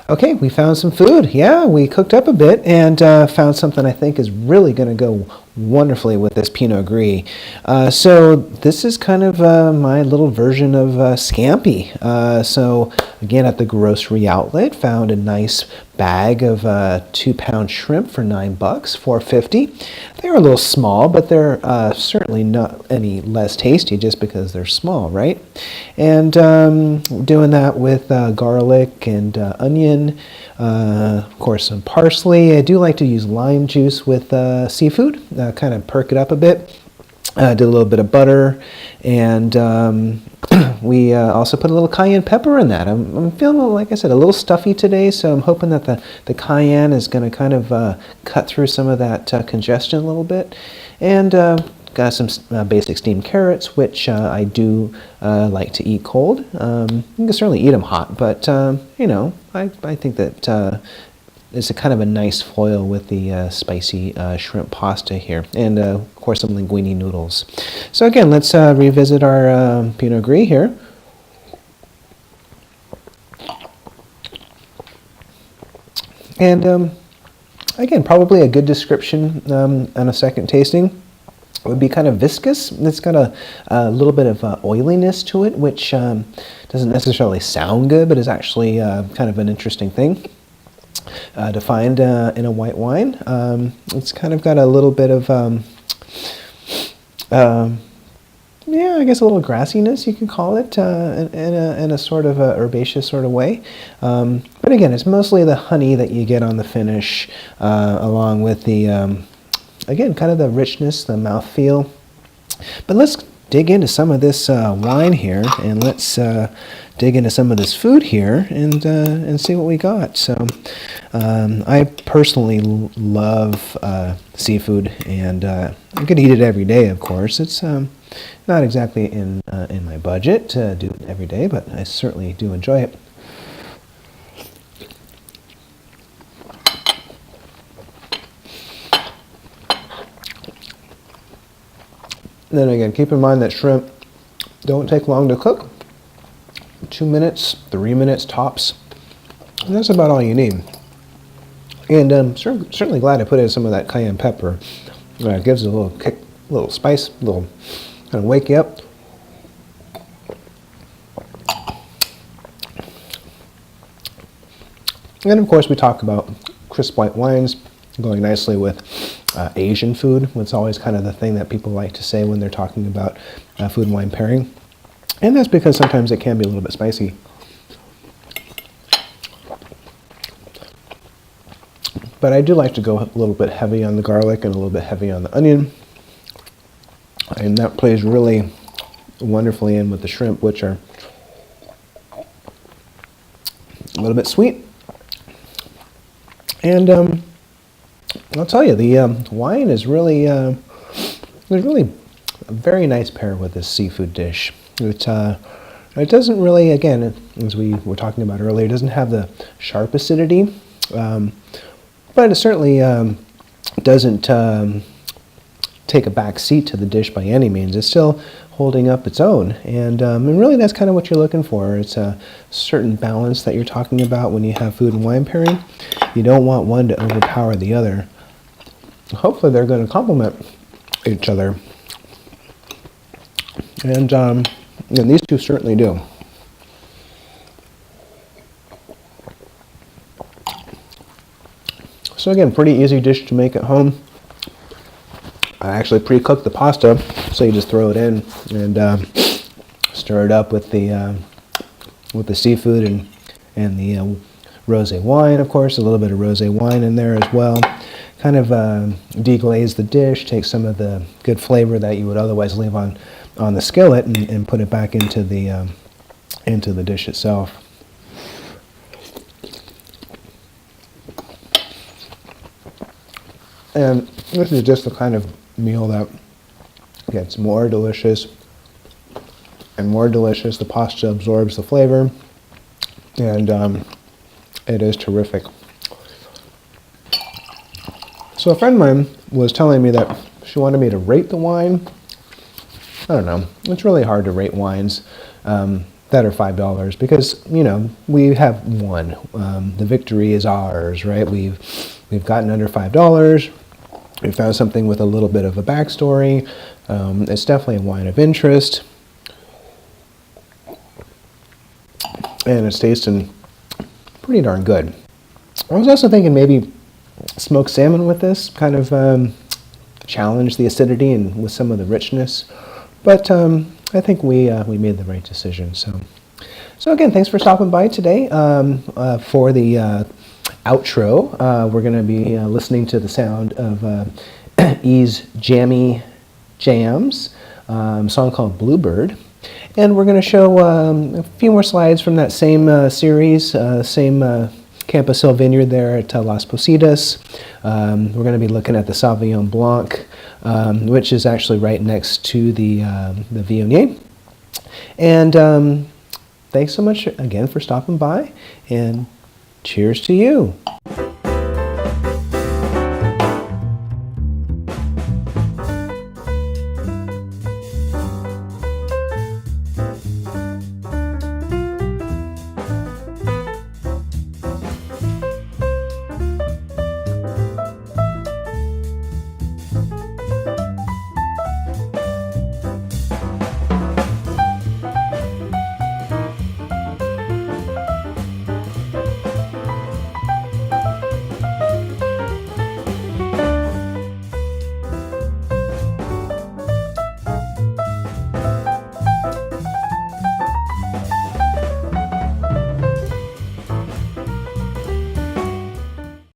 Okay, we found some food. Yeah, we cooked up a bit and found something I think is really going to go wonderfully with this Pinot Gris. So this is kind of my little version of scampi. So again, at the grocery outlet, found a nice bag of 2-pound shrimp for $9, $4.50. They're a little small, but they're certainly not any less tasty just because they're small, right? And doing that with garlic and onion, of course some parsley. I do like to use lime juice with seafood, kind of perk it up a bit. Did a little bit of butter, and we also put a little cayenne pepper in that. I'm feeling, like I said, a little stuffy today, so I'm hoping that the cayenne is going to kind of cut through some of that congestion a little bit. And got some basic steamed carrots, which I do like to eat cold. You can certainly eat them hot, but you know, I think that it's a kind of a nice foil with the spicy shrimp pasta here, and of course some linguine noodles. So again, let's revisit our Pinot Gris here. And again, probably a good description on a second tasting would be kind of viscous. It's got a little bit of oiliness to it, which doesn't necessarily sound good, but is actually kind of an interesting thing to find in a white wine. It's kind of got a little bit of, yeah, I guess a little grassiness, you could call it, in a sort of herbaceous sort of way. But again, it's mostly the honey that you get on the finish, along with the, again, kind of the richness, the mouthfeel. But let's dig into some of this wine here, and let's dig into some of this food here and see what we got. So I personally love seafood, and I could eat it every day, of course. It's not exactly in my budget to do it every day, but I certainly do enjoy it. Then again, keep in mind that shrimp don't take long to cook. 2 minutes, 3 minutes tops. And that's about all you need. And I'm certainly glad I put in some of that cayenne pepper. It gives it a little kick, a little spice, a little kind of wake you up. And of course, we talk about crisp white wines going nicely with Asian food. It's always kind of the thing that people like to say when they're talking about food and wine pairing. And that's because sometimes it can be a little bit spicy. But I do like to go a little bit heavy on the garlic and a little bit heavy on the onion. And that plays really wonderfully in with the shrimp, which are a little bit sweet. And I'll tell you, the wine is really a very nice pair with this seafood dish. It doesn't really, again, as we were talking about earlier, it doesn't have the sharp acidity, but it certainly doesn't take a back seat to the dish by any means. It's still holding up its own, and really that's kind of what you're looking for. It's a certain balance that you're talking about when you have food and wine pairing. You don't want one to overpower the other. Hopefully they're going to complement each other. And these two certainly do. So again, pretty easy dish to make at home. I actually pre-cooked the pasta, so you just throw it in and stir it up with the seafood and the rosé wine, of course, a little bit of rosé wine in there as well. Kind of deglaze the dish, take some of the good flavor that you would otherwise leave on the skillet and put it back into the dish itself. And this is just the kind of meal that gets more delicious and more delicious. The pasta absorbs the flavor, and it is terrific. So a friend of mine was telling me that she wanted me to rate the wine. I don't know. It's really hard to rate wines. that are $5 because, you know, we have won. The victory is ours, right? We've gotten under $5. We found something with a little bit of a backstory. It's definitely a wine of interest. And it's tasting pretty darn good. I was also thinking maybe smoked salmon with this, kind of challenge the acidity and with some of the richness. But I think we made the right decision. So again, thanks for stopping by today. For the outro, we're going to be listening to the sound of E's Jammy Jams, a song called Bluebird. And we're going to show a few more slides from that same series, same Campus Hill Vineyard there at Las Positas. We're going to be looking at the Sauvignon Blanc, which is actually right next to the Viognier. And thanks so much again for stopping by, and cheers to you.